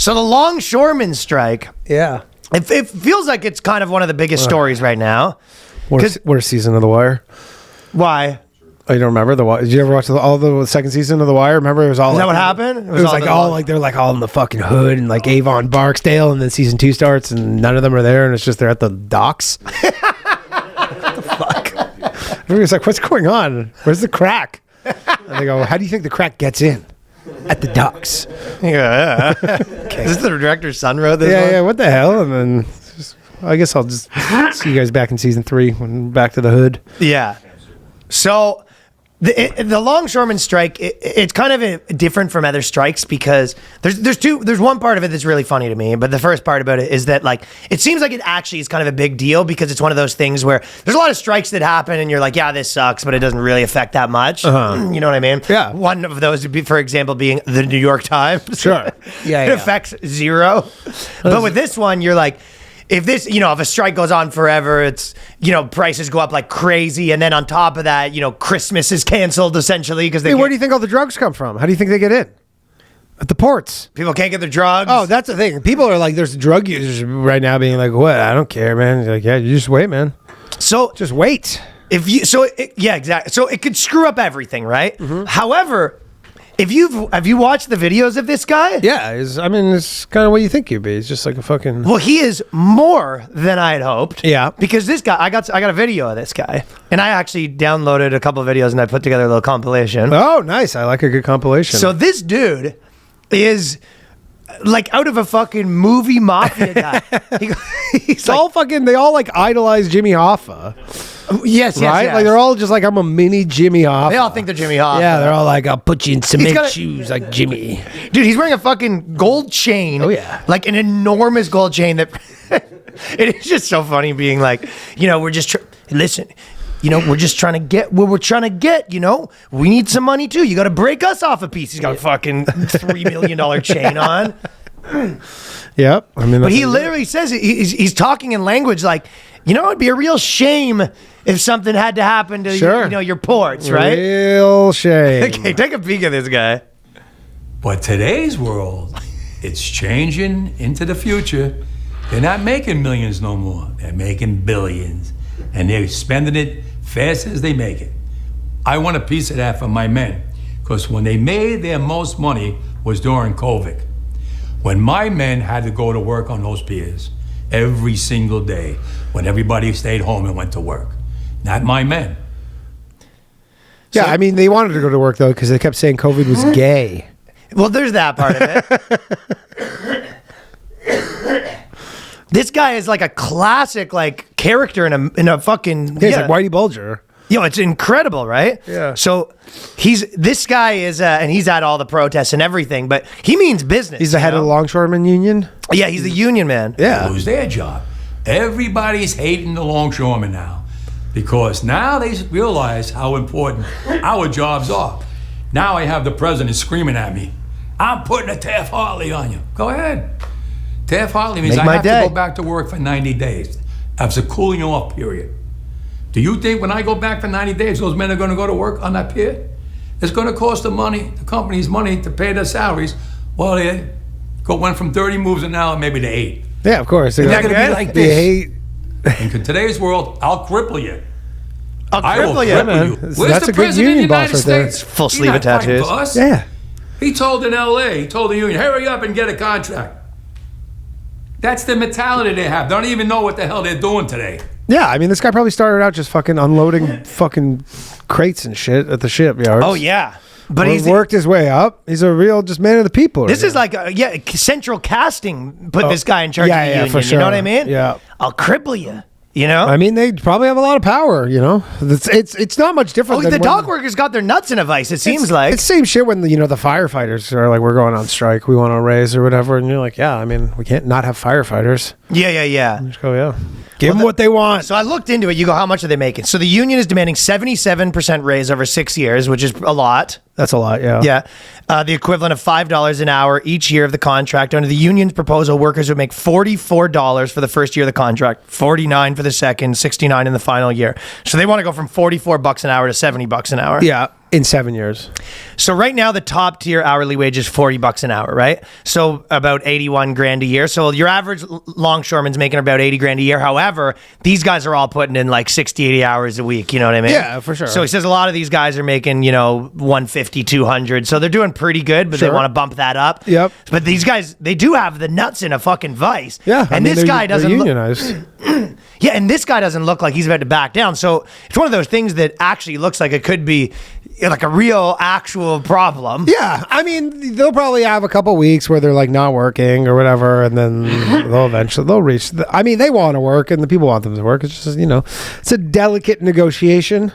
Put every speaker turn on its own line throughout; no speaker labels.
So the Longshoreman strike.
Yeah.
It feels like it's kind of one of the biggest stories right now.
Worst season of The Wire.
Why?
Oh, you don't remember The Wire? Did you ever watch all the second season of The Wire? Remember, it was all.
Is
like,
that what happened?
It was like they're like all in the fucking hood and like Avon Barksdale, and then season 2 starts and none of them are there, and it's just they're at the docks. What the fuck? Everybody's like, what's going on? Where's the crack? And they go, how do you think the crack gets in? At the docks.
Yeah. Okay. Is this the director's son wrote this?
Yeah. What the hell? And then I guess I'll just see you guys back in season 3 when we're back to the hood.
Yeah. So the Longshoreman strike, it's kind of different from other strikes because there's one part of it that's really funny to me, but the first part about it is that like it seems like it actually is kind of a big deal because it's one of those things where there's a lot of strikes that happen and you're like, yeah, this sucks, but it doesn't really affect that much. Uh-huh. You know what I mean?
Yeah.
One of those would be, for example, being the New York Times.
Sure. Yeah.
It affects 0. But with this one, you're like, if a strike goes on forever, it's, prices go up like crazy. And then on top of that, Christmas is canceled essentially because
where do you think all the drugs come from? How do you think they get in? At the ports.
People can't get their drugs.
Oh, that's the thing. People are like, there's drug users right now being like, what? I don't care, man. You're like, yeah, you just wait, man.
So
just wait.
Exactly. So it could screw up everything, right? Mm-hmm. However, have you watched the videos of this guy?
Yeah, it's kind of what you think he'd be. He's just like a fucking.
Well, he is more than I had hoped.
Yeah,
because this guy, I got a video of this guy, and I actually downloaded a couple of videos and I put together a little compilation.
Oh, nice! I like a good compilation.
So this dude is like out of a fucking movie mafia guy.
He's all fucking. They all like idolize Jimmy Hoffa.
Yes,
right?
Yes.
Like they're all just like, I'm a mini Jimmy Hoffa.
They all think they're Jimmy Hoffa.
Yeah, they're all like, I'll put you in cement shoes like Jimmy.
Dude, he's wearing a fucking gold chain.
Oh yeah,
like an enormous gold chain that. It is just so funny being like, we're just listen. We're just trying to get where we're trying to get, we need some money too. You got to break us off a piece. He's got a fucking $3 million chain on.
Yep.
But he literally says he's talking in language like, it'd be a real shame if something had to happen to your ports, right?
Real shame.
Okay, take a peek at this guy.
But today's world, it's changing into the future. They're not making millions no more. They're making billions. And they're spending it fast as they make it. I want a piece of that for my men. Because when they made their most money was during COVID. When my men had to go to work on those piers every single day, when everybody stayed home and went to work. Not my men.
Yeah, so, they wanted to go to work though because they kept saying COVID was gay.
Well, there's that part of it. This guy is like a classic character in a fucking
he's like Whitey Bulger.
It's incredible, right?
Yeah.
So this guy is and he's at all the protests and everything, but he means business.
He's the head of the Longshoreman Union.
Yeah, he's the union man.
Yeah.
Lose their job. Everybody's hating the Longshoreman now because now they realize how important our jobs are. Now I have the president screaming at me, I'm putting a Taft Hartley on you. Go ahead. Taft Hartley means I have to go back to work for 90 days. That's a cooling off period. Do you think when I go back for 90 days, those men are going to go to work on that pier? It's going to cost the company's money to pay their salaries. Well, they went from 30 moves an hour maybe to 8.
Yeah, of course.
They're not going to be like this. In today's world, I'll cripple you.
I'll cripple you.
Where's
that's
the
a good
president
union
of the
boss
United
right there.
States?
Full sleeve of tattoos.
Yeah.
He told in L.A., he told the union, hurry up and get a contract. That's the mentality they have. They don't even know what the hell they're doing today.
Yeah, this guy probably started out just fucking unloading fucking crates and shit at the shipyards.
Oh, yeah. But
he's worked his way up. He's a real just man of the people.
This is like, central casting put this guy in charge of the union.
For sure.
You know what I mean?
Yeah.
I'll cripple you.
They probably have a lot of power, It's not much different than
the dock workers got their nuts in a vice, it seems like.
It's the same shit when, the firefighters are like, we're going on strike, we want a raise or whatever, and you're like, yeah, we can't not have firefighters.
Yeah.
Just go, yeah. Give them what they want.
So I looked into it. You go, how much are they making? So the union is demanding 77% raise over 6 years, which is a lot.
That's a lot, yeah.
Yeah. The equivalent of $5 an hour each year of the contract. Under the union's proposal, workers would make $44 for the first year of the contract, $49 for the second, $69 in the final year. So they want to go from $44 an hour to $70 an hour.
Yeah, in 7 years.
So right now, the top tier hourly wage is $40 an hour, right? So about 81 grand a year. So your average longshoreman's making about 80 grand a year. However, these guys are all putting in like 60, 80 hours a week. You know what I mean?
Yeah, for sure.
So he says a lot of these guys are making, 150, 200. So they're doing pretty good, but they want to bump that up.
Yep.
But these guys, they do have the nuts in a fucking vice.
Yeah.
And this guy doesn't look,
unionized.
yeah, and this guy doesn't look like he's about to back down. So it's one of those things that actually looks like it could be like a real, actual problem.
Yeah, I mean, they'll probably have a couple weeks where they're like not working or whatever, and then they'll reach. They want to work, and the people want them to work. It's just it's a delicate negotiation.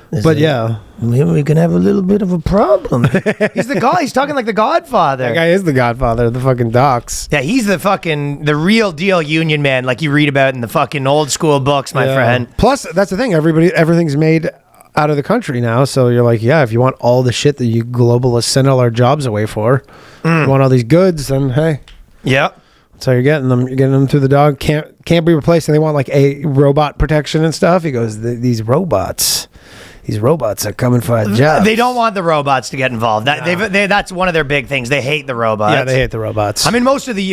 Yeah,
maybe we can have a little bit of a problem. He's the guy. He's talking like the Godfather.
That guy is the Godfather of the fucking docks.
Yeah, he's the real deal union man, like you read about in the fucking old school books, my friend.
Plus, that's the thing. Everything's made out of the country now, so you're like, yeah, if you want all the shit that you globalists send all our jobs away for, you want all these goods, then hey,
yep,
that's how you're getting them. You're getting them through the dog. Can't be replaced, and they want like a robot protection and stuff. He goes, these robots are coming for our jobs.
They don't want the robots to get involved. That's one of their big things. They hate the robots.
Yeah, they hate the robots.
I mean, most of the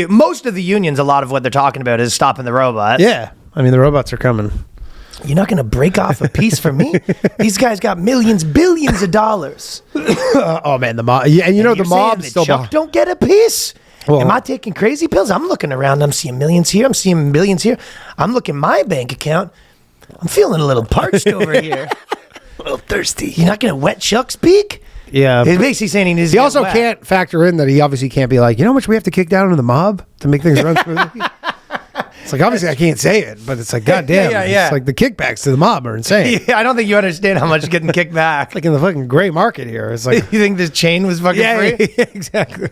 unions, a lot of what they're talking about is stopping the robots.
Yeah, I mean, the robots are coming.
You're not going to break off a piece for me? These guys got millions, billions of dollars.
Oh, man, the mob. Yeah, and the mob's still
Chuck don't get a piece.
Well,
am I taking crazy pills? I'm looking around. I'm seeing millions here. I'm seeing billions here. I'm looking at my bank account. I'm feeling a little parched over here. A little thirsty. You're not going to wet Chuck's beak?
Yeah.
He's basically saying
he also can't factor in that he obviously can't be like, how much we have to kick down into the mob to make things run smoothly? It's like, obviously I can't say it, but it's like, goddamn.
Yeah.
It's like the kickbacks to the mob are insane.
Yeah, I don't think you understand how much is getting kicked back.
Like in the fucking gray market here. It's like,
you think this chain was fucking free?
Yeah, exactly.